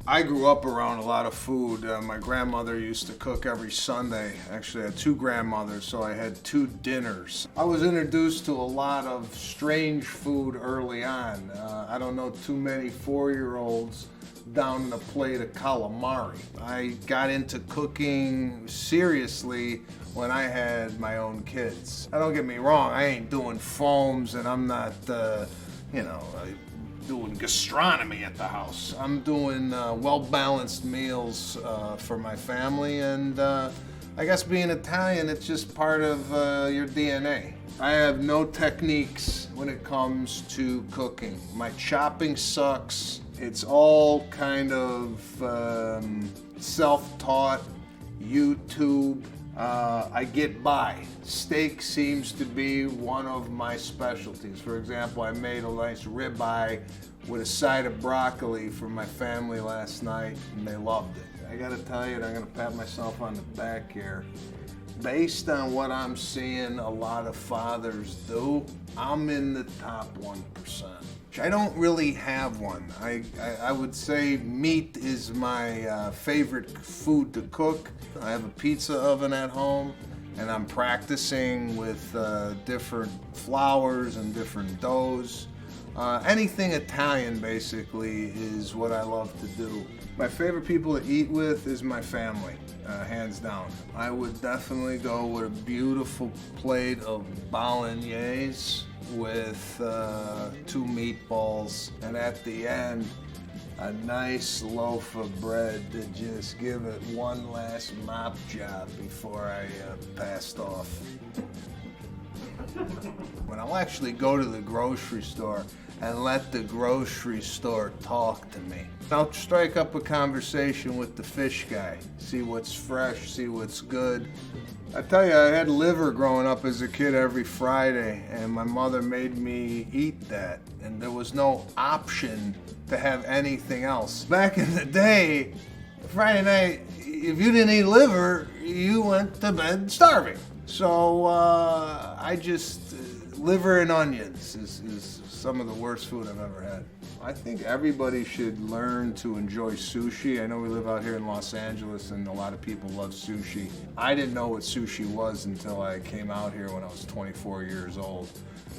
I grew up around a lot of food. My grandmother used to cook every Sunday. Actually, I had two grandmothers, so I had two dinners. I was introduced to a lot of strange food early on. I don't know too many 4-year-olds down a plate of calamari. I got into cooking seriously when I had my own kids. Now, don't get me wrong, I ain't doing foams and I'm not, doing gastronomy at the house. I'm doing well-balanced meals for my family, and I guess being Italian, it's just part of your DNA. I have no techniques when it comes to cooking. My chopping sucks. It's all kind of self-taught, YouTube. I get by. Steak seems to be one of my specialties. For example, I made a nice ribeye with a side of broccoli for my family last night, and they loved it. I gotta tell you, and I'm gonna pat myself on the back here. Based on what I'm seeing a lot of fathers do, I'm in the top 1%. I don't really have one. I would say meat is my favorite food to cook. I have a pizza oven at home, and I'm practicing with different flours and different doughs. Anything Italian basically is what I love to do. My favorite people to eat with is my family, hands down. I would definitely go with a beautiful plate of bolognese with 2 meatballs, and at the end, a nice loaf of bread to just give it one last mop job before I passed off. When I'll actually go to the grocery store and let the grocery store talk to me. I'll strike up a conversation with the fish guy, see what's fresh, see what's good. I tell you, I had liver growing up as a kid every Friday, and my mother made me eat that, and there was no option to have anything else. Back in the day, Friday night, if you didn't eat liver, you went to bed starving. So liver and onions is some of the worst food I've ever had. I think everybody should learn to enjoy sushi. I know we live out here in Los Angeles and a lot of people love sushi. I didn't know what sushi was until I came out here when I was 24 years old.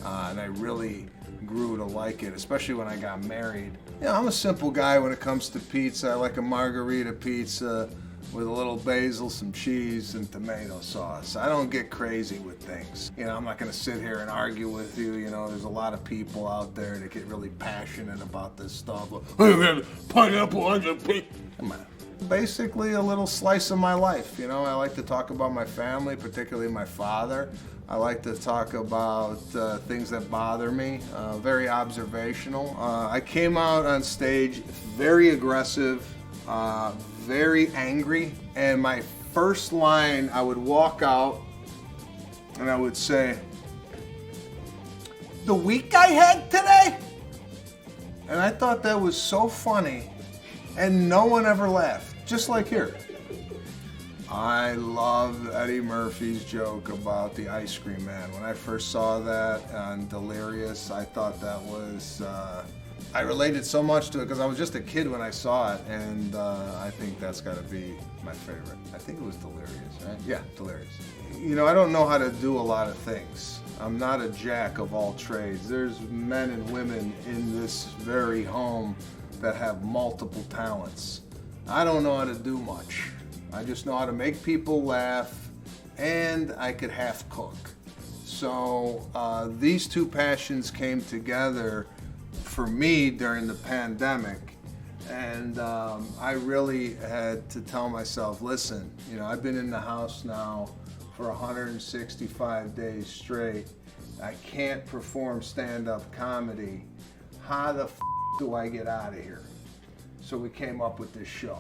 And I really grew to like it, especially when I got married. You know, I'm a simple guy when it comes to pizza. I like a margarita pizza with a little basil, some cheese, and tomato sauce. I don't get crazy with things. You know, I'm not gonna sit here and argue with you. You know, there's a lot of people out there that get really passionate about this stuff. Like, pineapple on the pizza. Come on. Basically a little slice of my life. You know, I like to talk about my family, particularly my father. I like to talk about things that bother me, very observational. I came out on stage very aggressive, very angry, and my first line, I would walk out and I would say, "The week I had today?" And I thought that was so funny, and no one ever laughed, just like here. I love Eddie Murphy's joke about the ice cream man. When I first saw that on Delirious, I thought that was, I related so much to it because I was just a kid when I saw it, and I think that's got to be my favorite. I think it was Delirious, right? Yeah, Delirious. You know, I don't know how to do a lot of things. I'm not a jack of all trades. There's men and women in this very home that have multiple talents. I don't know how to do much. I just know how to make people laugh, and I could half cook. So these two passions came together for me during the pandemic, and I really had to tell myself, listen, you know, I've been in the house now for 165 days straight. I can't perform stand-up comedy. How the do I get out of here? So we came up with this show.